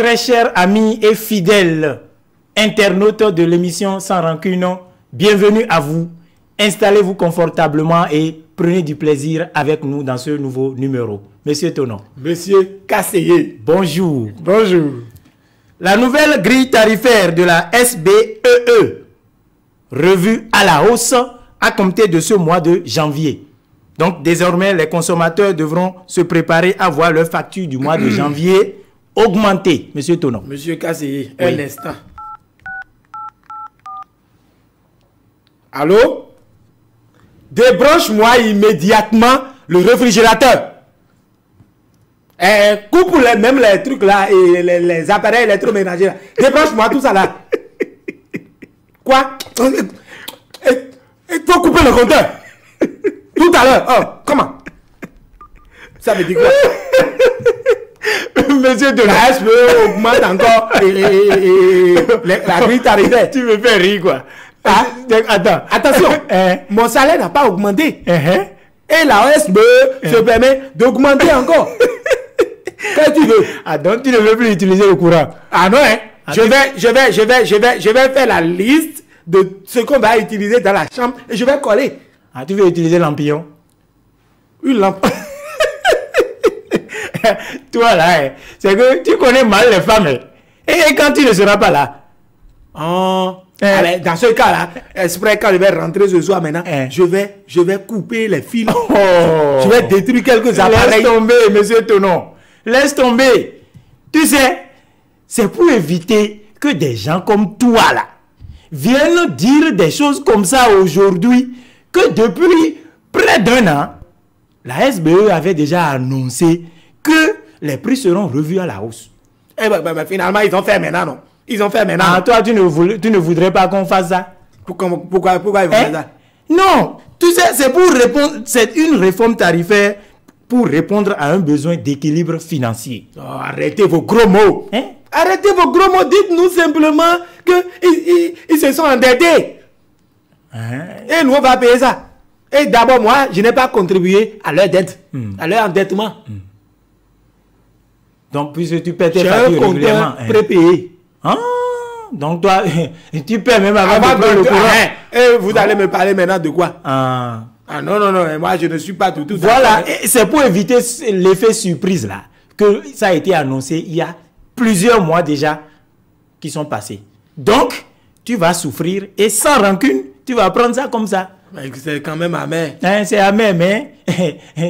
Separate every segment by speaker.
Speaker 1: Très chers amis et fidèles internautes de l'émission Sans Rancune, bienvenue à vous. Installez-vous confortablement et prenez du plaisir avec nous dans ce nouveau numéro. Monsieur Tonon.
Speaker 2: Monsieur Kasseye.
Speaker 1: Bonjour.
Speaker 2: Bonjour.
Speaker 1: La nouvelle grille tarifaire de la SBEE, revue à la hausse à compter de ce mois de janvier. Donc désormais, les consommateurs devront se préparer à voir leur facture du mois de janvier augmenter. Monsieur Tonon.
Speaker 2: Monsieur Kasseye,
Speaker 1: Oui.
Speaker 2: un instant. Allô? Débranche-moi immédiatement le réfrigérateur. Coupe même les trucs là et les appareils électroménagers là. Débranche-moi tout ça là. Quoi? Il faut couper le compteur. Tout à l'heure. Oh, comment? Ça veut dire quoi?
Speaker 1: Monsieur Tonon.
Speaker 2: La SBE augmente encore la grille tarifaire.
Speaker 1: Tu me fais rire quoi.
Speaker 2: Ah,
Speaker 1: Attends.
Speaker 2: attention, mon salaire n'a pas augmenté.
Speaker 1: Uh-huh.
Speaker 2: Et la SBE se permet d'augmenter encore. Qu'est-ce que tu veux?
Speaker 1: Ah, donc tu ne veux plus utiliser le courant.
Speaker 2: Ah non, hein? Je vais faire la liste de ce qu'on va utiliser dans la chambre et je vais coller
Speaker 1: Ah, tu veux utiliser l'empillon?
Speaker 2: une lampe.
Speaker 1: Toi là, c'est que tu connais mal les femmes. Et quand tu ne seras pas là,
Speaker 2: Oh. Allez, dans ce cas-là, exprès quand je vais rentrer ce soir maintenant, je vais couper les fils. Je vais détruire quelques appareils.
Speaker 1: Laisse tomber, monsieur Tonon. Laisse tomber. Tu sais, c'est pour éviter que des gens comme toi là viennent dire des choses comme ça aujourd'hui, que depuis près d'un an, la SBE avait déjà annoncé que les prix seront revus à la hausse.
Speaker 2: Eh ben, finalement, ils ont fait maintenant, non? Ils ont fait maintenant.
Speaker 1: Ah, toi, tu ne voudrais pas qu'on fasse ça?
Speaker 2: Pourquoi ils vont faire ça?
Speaker 1: Non, tu sais, c'est pour répondre, c'est une réforme tarifaire pour répondre à un besoin d'équilibre financier.
Speaker 2: Oh, arrêtez vos gros mots.
Speaker 1: Hein?
Speaker 2: Arrêtez vos gros mots. Dites-nous simplement qu'ils se sont endettés. Et nous, on va payer ça. Et d'abord, moi, je n'ai pas contribué à leur dette, à leur endettement.
Speaker 1: Donc, puisque tu paies tes
Speaker 2: J'ai un
Speaker 1: factures régulièrement.
Speaker 2: compteur prépayé.
Speaker 1: Ah, donc toi, tu paies même avant
Speaker 2: Avant
Speaker 1: de prendre le courant.
Speaker 2: Et vous allez me parler maintenant de quoi?
Speaker 1: Ah.
Speaker 2: Ah non, moi je ne suis pas tout.
Speaker 1: Voilà, et c'est pour éviter l'effet surprise là, que ça a été annoncé il y a plusieurs mois déjà qui sont passés. Donc, tu vas souffrir et sans rancune, tu vas prendre ça comme ça.
Speaker 2: C'est quand même amer.
Speaker 1: Hein, c'est amer, mais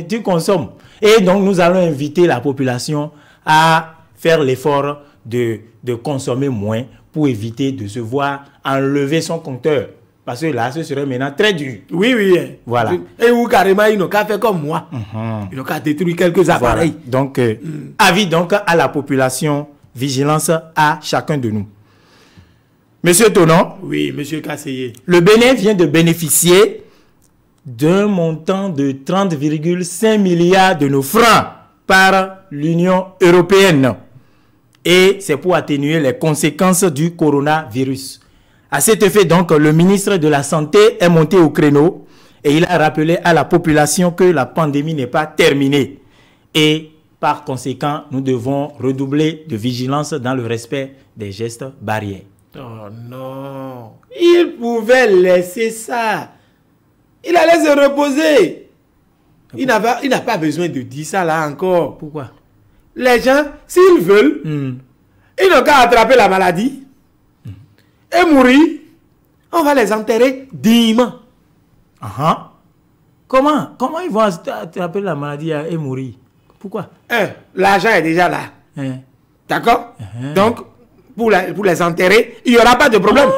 Speaker 1: tu consommes. Et donc, nous allons inviter la population à faire l'effort de consommer moins pour éviter de se voir enlever son compteur. Parce que là, ce serait maintenant très dur.
Speaker 2: Oui.
Speaker 1: Voilà.
Speaker 2: Et où carrément, ils n'ont qu'à faire comme moi. Ils n'ont qu'à détruire quelques appareils.
Speaker 1: Voilà. Donc, avis donc à la population, vigilance à chacun de nous. Monsieur Tonon.
Speaker 2: Oui, monsieur Kasseye.
Speaker 1: Le Bénin vient de bénéficier d'un montant de 30,5 milliards de nos francs par l'Union européenne. Et c'est pour atténuer les conséquences du coronavirus. À cet effet, donc, le ministre de la Santé est monté au créneau et il a rappelé à la population que la pandémie n'est pas terminée. Et par conséquent, nous devons redoubler de vigilance dans le respect des gestes barrières.
Speaker 2: Oh non. Il pouvait laisser ça. Il allait se reposer. Il n'a pas besoin de dire ça là encore.
Speaker 1: Pourquoi?
Speaker 2: Les gens, s'ils veulent, ils n'ont qu'à attraper la maladie et mourir. On va les enterrer dignement.
Speaker 1: Comment ils vont attraper la maladie et mourir? Pourquoi?
Speaker 2: L'argent est déjà là. D'accord? Donc, pour les enterrer, il n'y aura pas de problème.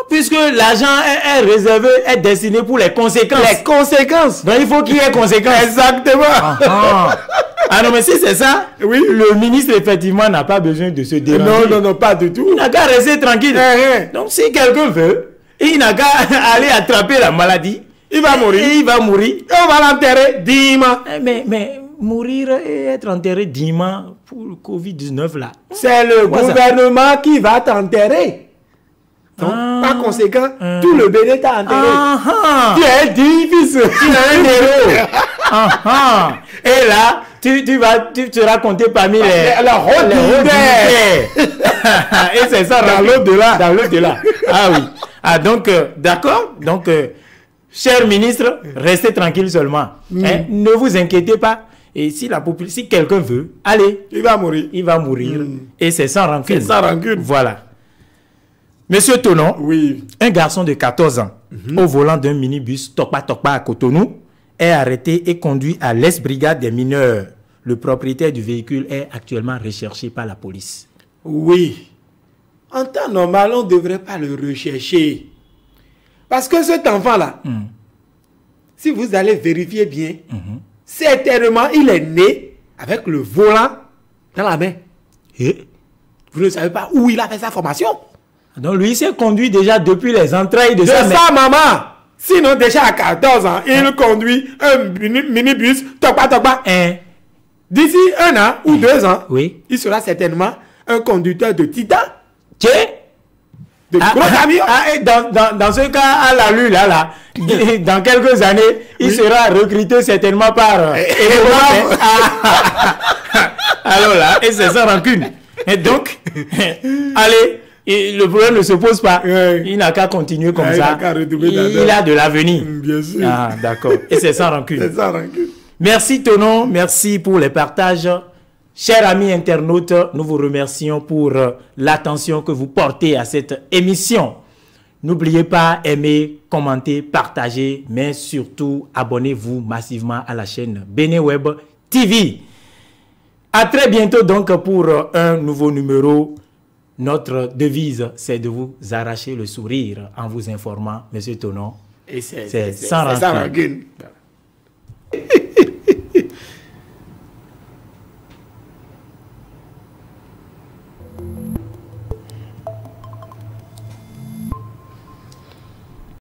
Speaker 1: Puisque l'argent est réservé, est destiné pour les conséquences.
Speaker 2: Les conséquences.
Speaker 1: Donc il faut qu'il y ait conséquences.
Speaker 2: Exactement.
Speaker 1: Ah non, mais si c'est ça,
Speaker 2: oui.
Speaker 1: Le ministre effectivement n'a pas besoin de se déranger.
Speaker 2: Non, pas du tout.
Speaker 1: Il n'a qu'à rester tranquille. Donc si quelqu'un veut, il n'a qu'à aller attraper la maladie.
Speaker 2: Il va mourir.
Speaker 1: Et il va mourir.
Speaker 2: Et on va l'enterrer dignement.
Speaker 1: Mais mourir et être enterré dignement pour le Covid-19 là.
Speaker 2: C'est le gouvernement qui va t'enterrer. Donc, par conséquent, tout le Bénin t'a enterré. Tu es difficile.
Speaker 1: Tu es un héros. Et là, tu seras compté parmi les Et c'est ça,
Speaker 2: dans l'au-delà.
Speaker 1: Dans l'au-delà. Ah oui. Ah, donc, d'accord. Donc, cher ministre, restez tranquille seulement. Hein, ne vous inquiétez pas. Et si si quelqu'un veut, allez.
Speaker 2: Il va mourir.
Speaker 1: Il va mourir. Et c'est sans rancune.
Speaker 2: C'est sans rancune.
Speaker 1: Voilà. Monsieur Tonon,
Speaker 2: oui.
Speaker 1: Un garçon de 14 ans, au volant d'un minibus Tokpa Tokpa à Cotonou, est arrêté et conduit à l'ex-brigade des mineurs. Le propriétaire du véhicule est actuellement recherché par la police.
Speaker 2: Oui. En temps normal, on ne devrait pas le rechercher. Parce que cet enfant-là, si vous allez vérifier bien, certainement, il est né avec le volant dans la main. Et vous ne savez pas où il a fait sa formation.
Speaker 1: Donc lui, il s'est conduit déjà depuis les entrailles de
Speaker 2: sa maman. Sinon, déjà à 14 ans, il conduit un minibus, Tokpa Tokpa. D'ici 1 an ou 2 ans, il sera certainement un conducteur de titan. De gros camions.
Speaker 1: Dans ce cas, à la lue, là, dans quelques années, il sera recruté certainement par... Alors là, et c'est sans rancune. Et donc, allez... Et le problème ne se pose pas. Il n'a qu'à continuer comme ça. Il a de l'avenir.
Speaker 2: Bien sûr.
Speaker 1: Ah, d'accord. Et c'est sans rancune.
Speaker 2: C'est sans rancune.
Speaker 1: Merci Tonon. Merci pour les partages. Chers amis internautes, nous vous remercions pour l'attention que vous portez à cette émission. N'oubliez pas, aimer, commenter, partager, mais surtout, abonnez-vous massivement à la chaîne Beneweb TV. À très bientôt donc pour un nouveau numéro. Notre devise, c'est de vous arracher le sourire en vous informant, Monsieur Tonon.
Speaker 2: Et c'est sans rancune.